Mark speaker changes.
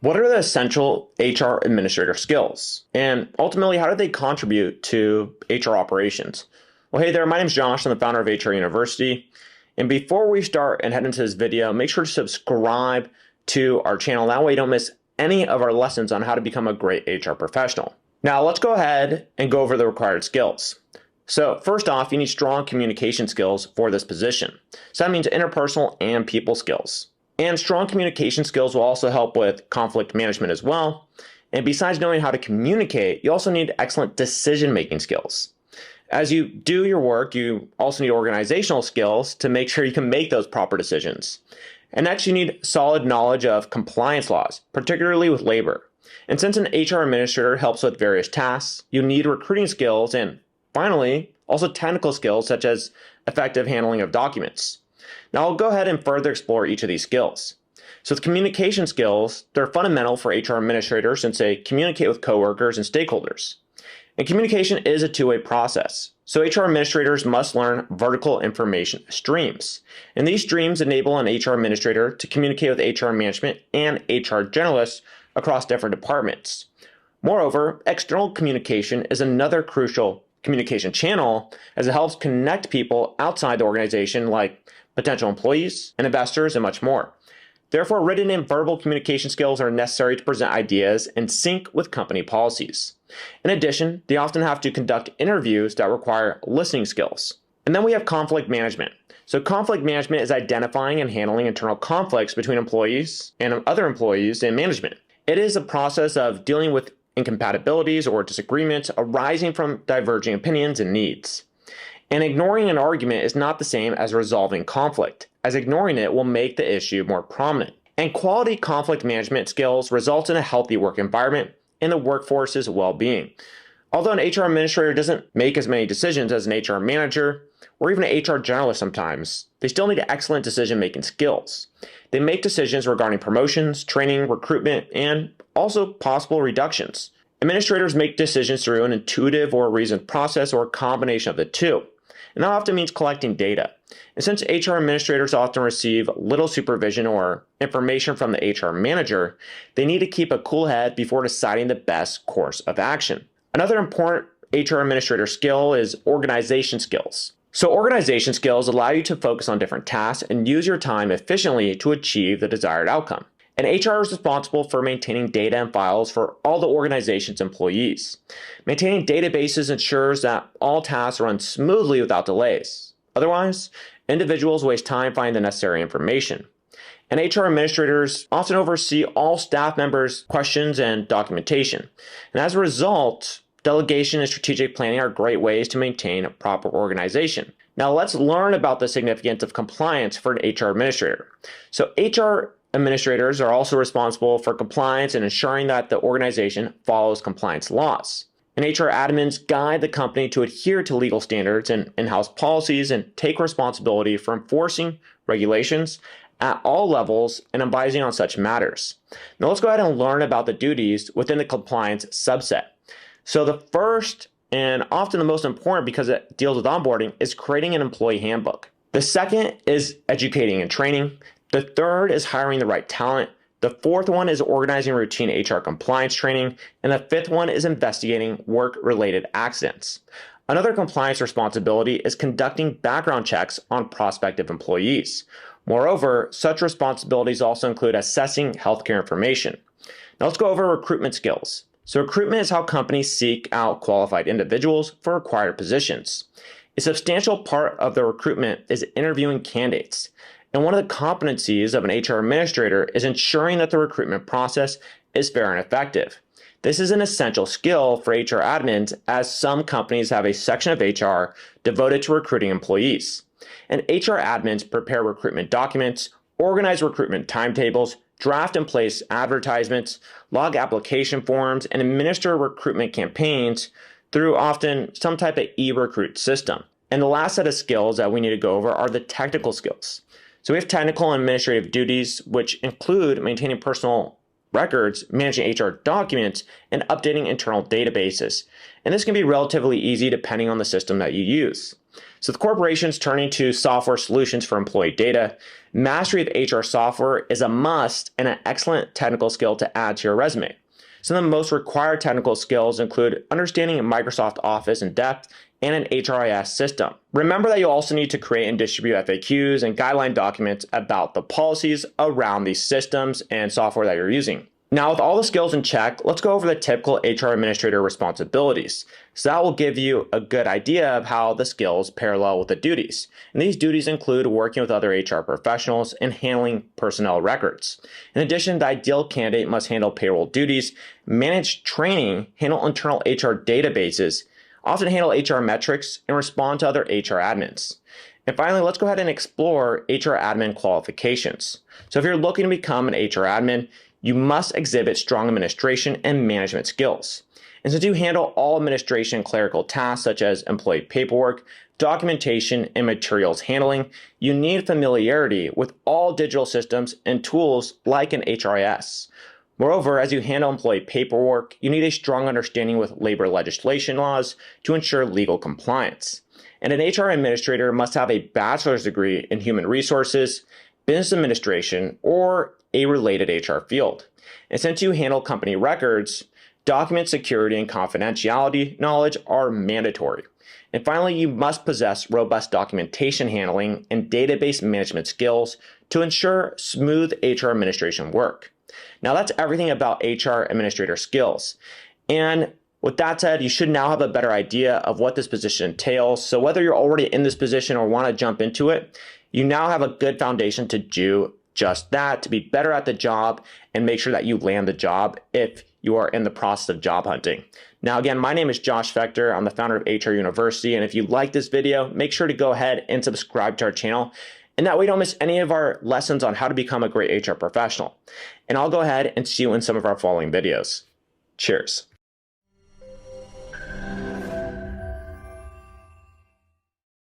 Speaker 1: What are the essential HR administrator skills? And ultimately, how do they contribute to HR operations? Well, hey there, my name is Josh. I'm the founder of HR University. And before we start and head into this video, make sure to subscribe to our channel. That way you don't miss any of our lessons on how to become a great HR professional. Now, let's go ahead and go over the required skills. So first off, you need strong communication skills for this position. So that means interpersonal and people skills. And strong communication skills will also help with conflict management as well. And besides knowing how to communicate, you also need excellent decision-making skills. As you do your work, you also need organizational skills to make sure you can make those proper decisions. And next, you need solid knowledge of compliance laws, particularly with labor. And since an HR administrator helps with various tasks, you need recruiting skills and finally, also technical skills such as effective handling of documents. Now I'll go ahead and further explore each of these skills. So with communication skills, they're fundamental for HR administrators since they communicate with coworkers and stakeholders. And communication is a two-way process. So HR administrators must learn vertical information streams. And these streams enable an HR administrator to communicate with HR management and HR generalists across different departments. Moreover, external communication is another crucial communication channel as it helps connect people outside the organization like potential employees and investors and much more. Therefore, written and verbal communication skills are necessary to present ideas in sync with company policies. In addition, they often have to conduct interviews that require listening skills. And then we have conflict management. So conflict management is identifying and handling internal conflicts between employees and other employees and management. It is a process of dealing with incompatibilities or disagreements arising from diverging opinions and needs. And ignoring an argument is not the same as resolving conflict, as ignoring it will make the issue more prominent. And quality conflict management skills result in a healthy work environment and the workforce's well-being. Although an HR administrator doesn't make as many decisions as an HR manager, or even an HR generalist sometimes, they still need excellent decision-making skills. They make decisions regarding promotions, training, recruitment, and also possible reductions. Administrators make decisions through an intuitive or reasoned process or a combination of the two. And that often means collecting data. And since HR administrators often receive little supervision or information from the HR manager, they need to keep a cool head before deciding the best course of action. Another important HR administrator skill is organization skills. So organization skills allow you to focus on different tasks and use your time efficiently to achieve the desired outcome. And HR is responsible for maintaining data and files for all the organization's employees. Maintaining databases ensures that all tasks run smoothly without delays. Otherwise, individuals waste time finding the necessary information. And HR administrators often oversee all staff members' questions and documentation. And as a result, delegation and strategic planning are great ways to maintain proper organization. Now let's learn about the significance of compliance for an HR administrator. So HR administrators are also responsible for compliance and ensuring that the organization follows compliance laws. And HR admins guide the company to adhere to legal standards and in-house policies and take responsibility for enforcing regulations at all levels and advising on such matters. Now let's go ahead and learn about the duties within the compliance subset. So the first and often the most important because it deals with onboarding is creating an employee handbook. The second is educating and training. The third is hiring the right talent. The fourth one is organizing routine HR compliance training. And the fifth one is investigating work-related accidents. Another compliance responsibility is conducting background checks on prospective employees. Moreover, such responsibilities also include assessing healthcare information. Now let's go over recruitment skills. So recruitment is how companies seek out qualified individuals for required positions. A substantial part of the recruitment is interviewing candidates. And one of the competencies of an HR administrator is ensuring that the recruitment process is fair and effective. This is an essential skill for HR admins as some companies have a section of HR devoted to recruiting employees. And HR admins prepare recruitment documents, organize recruitment timetables, draft and place advertisements, log application forms, and administer recruitment campaigns through often some type of e-recruit system. And the last set of skills that we need to go over are the technical skills. So we have technical and administrative duties, which include maintaining personal records, managing HR documents, and updating internal databases. And this can be relatively easy depending on the system that you use. So with corporations turning to software solutions for employee data, mastery of HR software is a must and an excellent technical skill to add to your resume. Some of the most required technical skills include understanding Microsoft Office in depth and an HRIS system. Remember that you also need to create and distribute FAQs and guideline documents about the policies around these systems and software that you're using. Now, with all the skills in check, let's go over the typical HR administrator responsibilities. So that will give you a good idea of how the skills parallel with the duties. And these duties include working with other HR professionals and handling personnel records. In addition, the ideal candidate must handle payroll duties, manage training, handle internal HR databases, often handle HR metrics, and respond to other HR admins. And finally, let's go ahead and explore HR admin qualifications. So if you're looking to become an HR admin, you must exhibit strong administration and management skills. And since you handle all administration and clerical tasks such as employee paperwork, documentation, and materials handling, you need familiarity with all digital systems and tools like an HRIS. Moreover, as you handle employee paperwork, you need a strong understanding with labor legislation laws to ensure legal compliance. And an HR administrator must have a bachelor's degree in human resources, business administration, or a related HR field. And since you handle company records, document security and confidentiality knowledge are mandatory. And finally, you must possess robust documentation handling and database management skills to ensure smooth HR administration work. Now that's everything about HR administrator skills. And with that said, you should now have a better idea of what this position entails. So whether you're already in this position or want to jump into it, you now have a good foundation to do just that, to be better at the job and make sure that you land the job if you are in the process of job hunting. Now, again, my name is Josh Fector. I'm the founder of HR University. And if you like this video, make sure to go ahead and subscribe to our channel. And that way you don't miss any of our lessons on how to become a great HR professional. And I'll go ahead and see you in some of our following videos. Cheers.